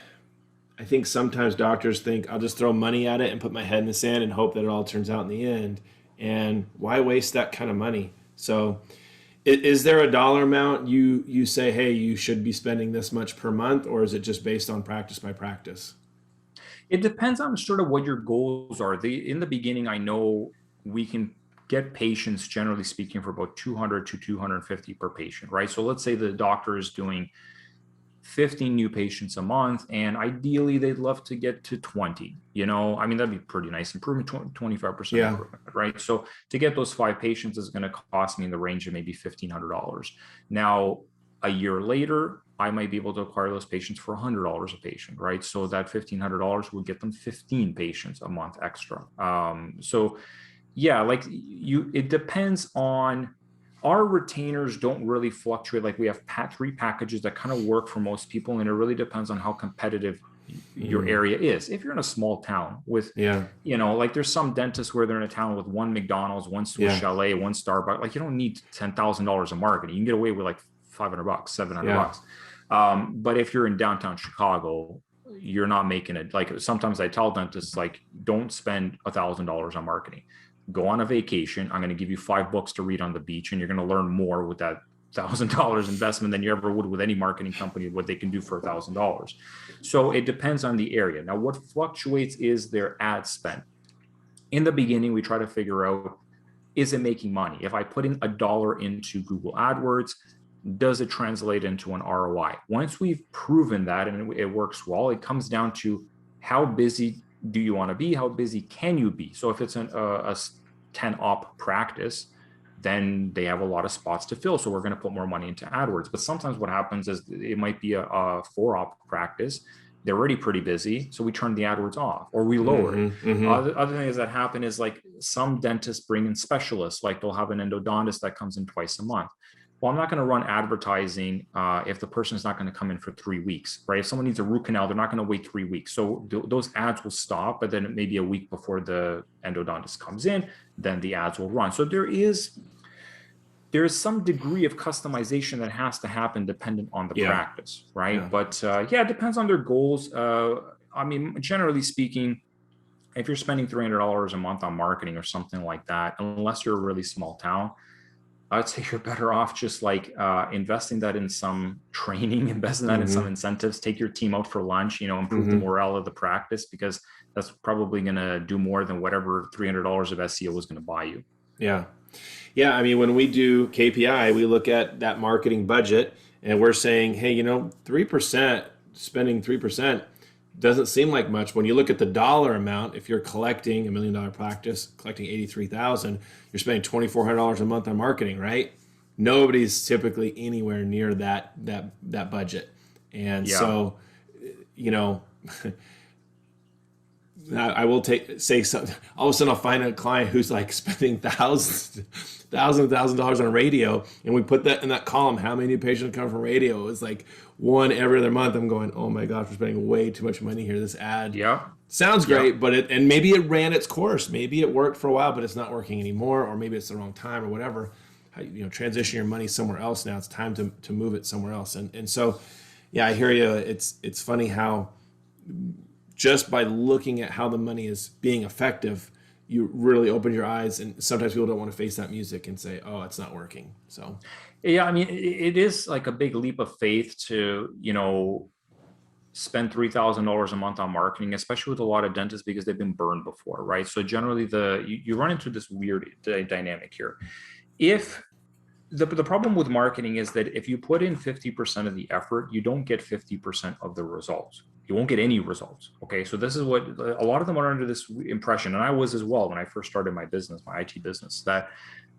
I think sometimes doctors think, I'll just throw money at it and put my head in the sand and hope that it all turns out in the end. And why waste that kind of money? So is there a dollar amount you say, hey, you should be spending this much per month, or is it just based on practice by practice? It depends on sort of what your goals are. In the beginning, I know we can get patients, generally speaking, for about 200 to 250 per patient, right? So let's say the doctor is doing 15 new patients a month, and ideally they'd love to get to 20. I mean, that'd be pretty nice improvement, 25% improvement, right? So to get those 5 patients is going to cost me in the range of maybe $1,500. Now, a year later, I might be able to acquire those patients for $100 a patient, right? So that $1,500 would get them 15 patients a month extra. So yeah, like it depends on. Our retainers don't really fluctuate. Like, we have 3 packages that kind of work for most people, and it really depends on how competitive your area is. If you're in a small town with, like there's some dentists where they're in a town with one McDonald's, one Swiss Chalet, one Starbucks. Like you don't need $10,000 of marketing. You can get away with like $500, $700. But if you're in downtown Chicago, you're not making it. Like sometimes I tell dentists, like, don't spend $1,000 on marketing. Go on a vacation. I'm going to give you 5 books to read on the beach, and you're going to learn more with that $1,000 investment than you ever would with any marketing company, what they can do for $1,000. So it depends on the area. Now, what fluctuates is their ad spend. In the beginning, we try to figure out, is it making money? If I put in $1 into Google AdWords, does it translate into an ROI? Once we've proven that and it works well, it comes down to how busy do you want to be? How busy can you be? So if it's a 10 op practice, then they have a lot of spots to fill. So we're going to put more money into AdWords. But sometimes what happens is it might be a 4 op practice. They're already pretty busy. So we turn the AdWords off or we lower it. Other things that happen is like some dentists bring in specialists, like they'll have an endodontist that comes in twice a month. Well, I'm not going to run advertising if the person is not going to come in for 3 weeks, right? If someone needs a root canal, they're not going to wait 3 weeks. So those ads will stop, but then maybe a week before the endodontist comes in, then the ads will run. So there is some degree of customization that has to happen dependent on the practice, right? But it depends on their goals. I mean, generally speaking, if you're spending $300 a month on marketing or something like that, unless you're a really small town, I'd say you're better off just like investing that in some training, investing that in some incentives, take your team out for lunch, improve the morale of the practice, because that's probably going to do more than whatever $300 of SEO is going to buy you. Yeah. Yeah. I mean, when we do KPI, we look at that marketing budget and we're saying, hey, 3%, spending 3% doesn't seem like much. When you look at the dollar amount, if you're collecting $1 million practice, collecting $83,000, you're spending $2,400 a month on marketing, right? Nobody's typically anywhere near that budget. And so, I will say something. All of a sudden I'll find a client who's like spending $1,000 on radio, and we put that in that column, how many new patients come from radio. It's like one every other month. I'm going, oh my gosh, we're spending way too much money here. This ad sounds great, but maybe it ran its course. Maybe it worked for a while, but it's not working anymore, or maybe it's the wrong time or whatever. Transition your money somewhere else now. It's time to move it somewhere else. And so, I hear you. It's funny how just by looking at how the money is being effective, you really open your eyes, and sometimes people don't want to face that music and say, oh, it's not working. So, I mean, it is like a big leap of faith to, spend $3,000 a month on marketing, especially with a lot of dentists, because they've been burned before, right? So generally you run into this weird dynamic here. If the problem with marketing is that if you put in 50% of the effort, you don't get 50% of the results. You won't get any results. Okay. So this is what a lot of them are under this impression. And I was as well when I first started my business, my IT business, that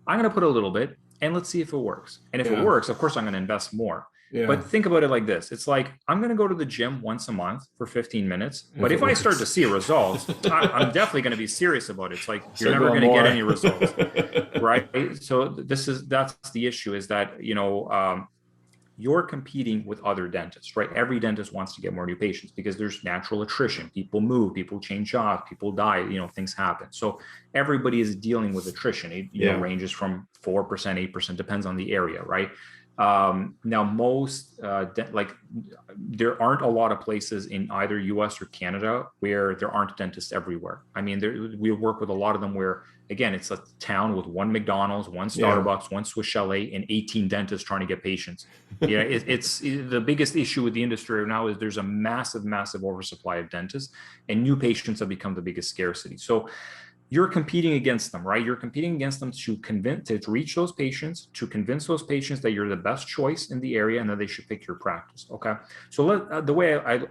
I'm going to put a little bit and let's see if it works. And if it works, of course, I'm going to invest more. But think about it like this. It's like, I'm going to go to the gym once a month for 15 minutes. But if I start to see results, I'm definitely going to be serious about it. It's like, you're never going to get any results. Right. So that's the issue, is that, you're competing with other dentists, right? Every dentist wants to get more new patients because there's natural attrition. People move, people change jobs, people die, things happen. So everybody is dealing with attrition. It ranges from 4%, 8%, depends on the area, right? Now, most there aren't a lot of places in either US or Canada where there aren't dentists everywhere. I mean, we work with a lot of them where, again, it's a town with one McDonald's, one Starbucks, one Swiss Chalet, and 18 dentists trying to get patients. It's the biggest issue with the industry right now is there's a massive oversupply of dentists, and new patients have become the biggest scarcity. So you're competing against them, right? You're competing against them to reach those patients, to convince those patients that you're the best choice in the area and that they should pick your practice. Okay. So the way I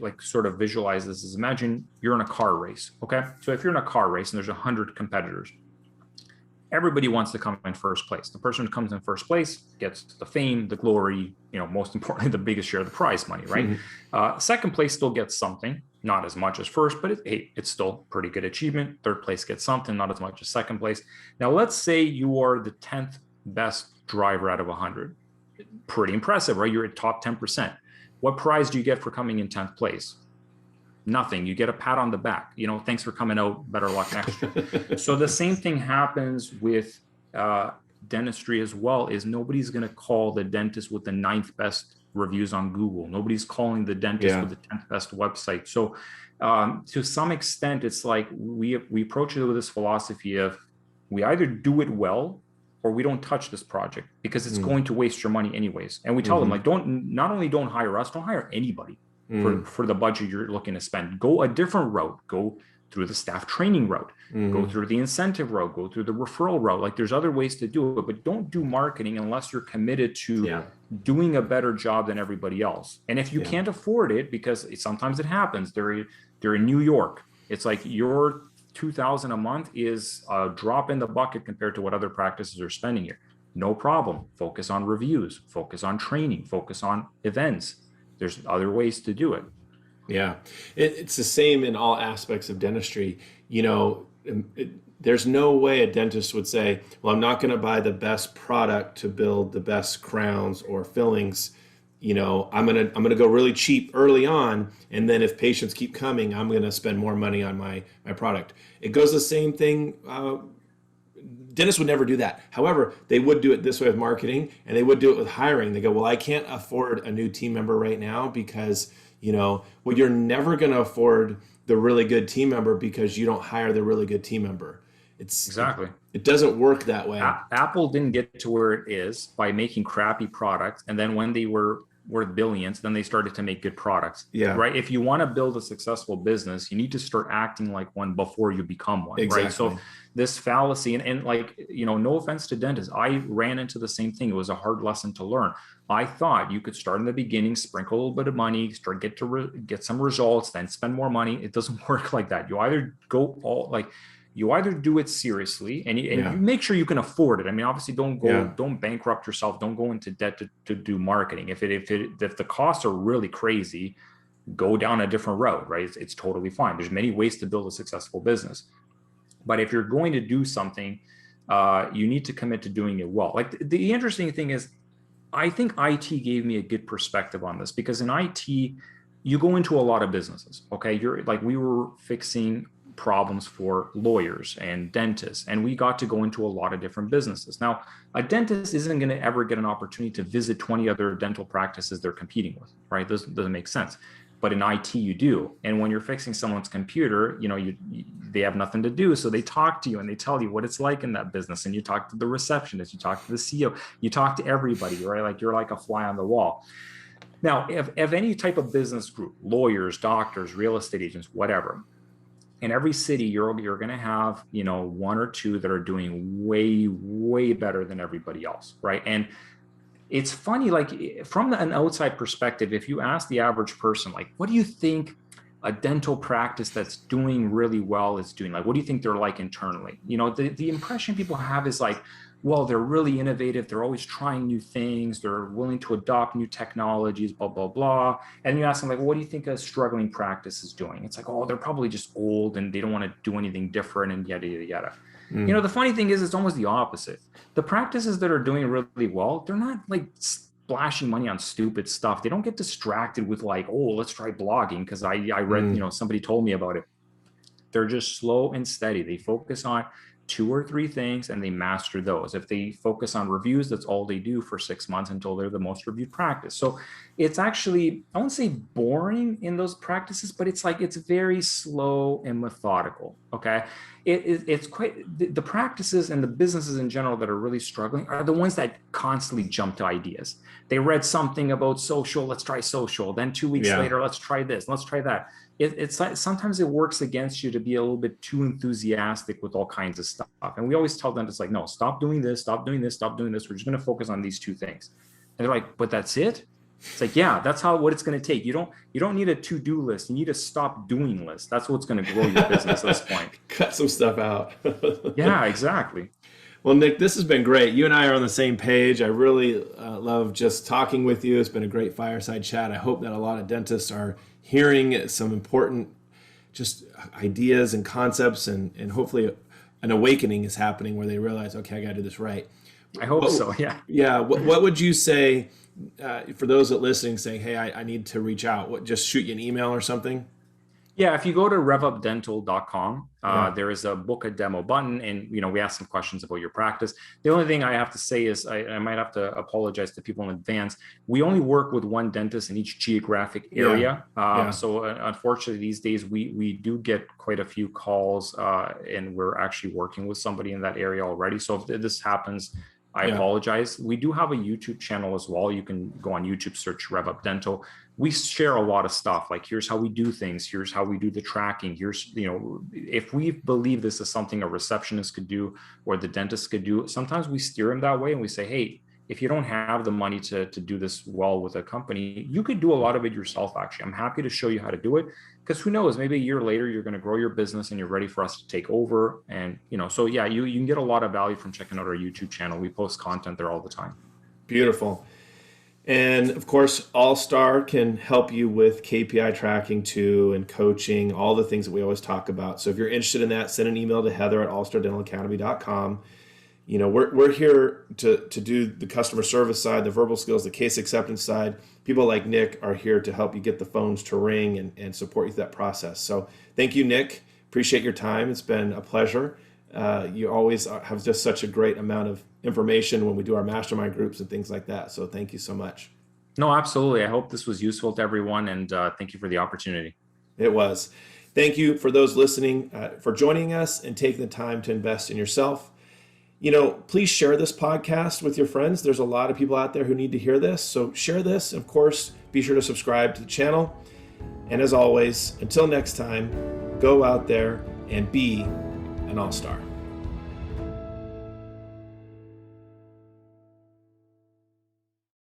like sort of visualize this is, imagine you're in a car race. Okay. So if you're in a car race and there's 100 competitors, everybody wants to come in first place. The person who comes in first place gets the fame, the glory, most importantly, the biggest share of the prize money, right? Second place still gets something, not as much as first, but it's still pretty good achievement. Third place gets something, not as much as second place. Now, let's say you are the 10th best driver out of 100. Pretty impressive, right? You're at top 10%. What prize do you get for coming in 10th place? Nothing. You get a pat on the back. Thanks for coming out. Better luck next year. So the same thing happens with dentistry as well. Is nobody's going to call the dentist with the 9th best reviews on Google. Nobody's calling the dentist with the 10th best website. So to some extent, it's like we approach it with this philosophy of we either do it well or we don't touch this project because it's going to waste your money anyways. And we tell them, like, not only don't hire us, don't hire anybody for the budget you're looking to spend. Go a different route. Go through the staff training route, go through the incentive route, go through the referral route. Like, there's other ways to do it, but don't do marketing unless you're committed to doing a better job than everybody else. And if you can't afford it, because sometimes it happens, they're in New York. It's like your $2,000 a month is a drop in the bucket compared to what other practices are spending here. No problem. Focus on reviews, focus on training, focus on events. There's other ways to do it. Yeah, it's the same in all aspects of dentistry. There's no way a dentist would say, well, I'm not going to buy the best product to build the best crowns or fillings. I'm gonna go really cheap early on, and then if patients keep coming, I'm gonna spend more money on my product. It goes the same thing. Dentists would never do that. However, they would do it this way with marketing, and they would do it with hiring. They go, well, I can't afford a new team member right now because well, you're never going to afford the really good team member because you don't hire the really good team member. Exactly. It doesn't work that way. Apple didn't get to where it is by making crappy products. And then when they were worth billions, then they started to make good products. Yeah. Right. If you want to build a successful business, you need to start acting like one before you become one. Exactly. Right. So this fallacy and no offense to dentists, I ran into the same thing. It was a hard lesson to learn. I thought you could start in the beginning, sprinkle a little bit of money, get some results, then spend more money. It doesn't work like that. You either you either do it seriously and you make sure you can afford it. I mean, obviously don't bankrupt yourself. Don't go into debt to do marketing. If the costs are really crazy, go down a different road, right? It's totally fine. There's many ways to build a successful business. But if you're going to do something, you need to commit to doing it well. Like the interesting thing is, I think IT gave me a good perspective on this because in IT, you go into a lot of businesses. Okay. We were fixing problems for lawyers and dentists, and we got to go into a lot of different businesses. Now, a dentist isn't going to ever get an opportunity to visit 20 other dental practices they're competing with, right? This doesn't make sense. But in IT, you do. And when you're fixing someone's computer, they have nothing to do. So they talk to you and they tell you what it's like in that business. And you talk to the receptionist, you talk to the CEO, you talk to everybody, right? Like you're like a fly on the wall. Now, if any type of business group, lawyers, doctors, real estate agents, whatever, in every city, you're going to have, one or two that are doing way, way better than everybody else, right? And it's funny, like from an outside perspective, if you ask the average person, like, what do you think a dental practice that's doing really well is doing? Like, what do you think they're like internally? The impression people have is like, well, they're really innovative. They're always trying new things. They're willing to adopt new technologies, blah, blah, blah. And you ask them, like, well, what do you think a struggling practice is doing? It's like, oh, they're probably just old and they don't want to do anything different and yada, yada, yada. The funny thing is, it's almost the opposite. The practices that are doing really well, they're not like splashing money on stupid stuff. They don't get distracted with like, oh, let's try blogging because I read, somebody told me about it. They're just slow and steady. They focus on 2 or 3 things and they master those. If they focus on reviews, that's all they do for 6 months until they're the most reviewed practice. So it's actually, I won't say boring in those practices, but it's very slow and methodical. Okay. It's quite, the practices and the businesses in general that are really struggling are the ones that constantly jump to ideas. They read something about social, let's try social. Then 2 weeks later, let's try this, let's try that. It's like sometimes it works against you to be a little bit too enthusiastic with all kinds of stuff. And we always tell them, it's like, no, stop doing this, stop doing this, stop doing this. We're just going to focus on these 2 things. And they're like, but that's it? It's like, yeah, that's what it's going to take. You don't need a to-do list. You need a stop doing list. That's what's going to grow your business at this point. Cut some stuff out. Yeah, exactly. Well, Nick, this has been great. You and I are on the same page. I really love just talking with you. It's been a great fireside chat. I hope that a lot of dentists are hearing some important just ideas and concepts, and hopefully an awakening is happening where they realize, okay, I got to do this right. I hope so. Yeah. Yeah. What would you say for those that listening saying, hey, I need to reach out? Just shoot you an email or something? Yeah, if you go to revupdental.com, Yeah. there is a book a demo button, and we ask some questions about your practice. The only thing I have to say is I might have to apologize to people in advance. We only work with one dentist in each geographic Yeah. area. Yeah. So unfortunately, these days we do get quite a few calls, and we're actually working with somebody in that area already. So if this happens, I Yeah. apologize. We do have a YouTube channel as well. You can go on YouTube, search RevUp Dental. We share a lot of stuff, like here's how we do things, here's how we do the tracking, here's, if we believe this is something a receptionist could do or the dentist could do, sometimes we steer them that way and we say, hey, if you don't have the money to do this well with a company, you could do a lot of it yourself. Actually, I'm happy to show you how to do it, because who knows, maybe a year later you're going to grow your business and you're ready for us to take over. And so yeah, you can get a lot of value from checking out our YouTube channel. We post content there all the time. Beautiful. And of course, All Star can help you with KPI tracking too, and coaching, all the things that we always talk about. So if you're interested in that, send an email to Heather at allstardentalacademy.com. We're here to do the customer service side, the verbal skills, the case acceptance side. People like Nick are here to help you get the phones to ring and support you through that process. So thank you, Nick. Appreciate your time. It's been a pleasure. You always have just such a great amount of information when we do our mastermind groups and things like that. So thank you so much. No, absolutely. I hope this was useful to everyone, and thank you for the opportunity. It was. Thank you for those listening for joining us and taking the time to invest in yourself. Please share this podcast with your friends. There's a lot of people out there who need to hear this. So share this. Of course, be sure to subscribe to the channel. And as always, until next time, go out there and be an all-star.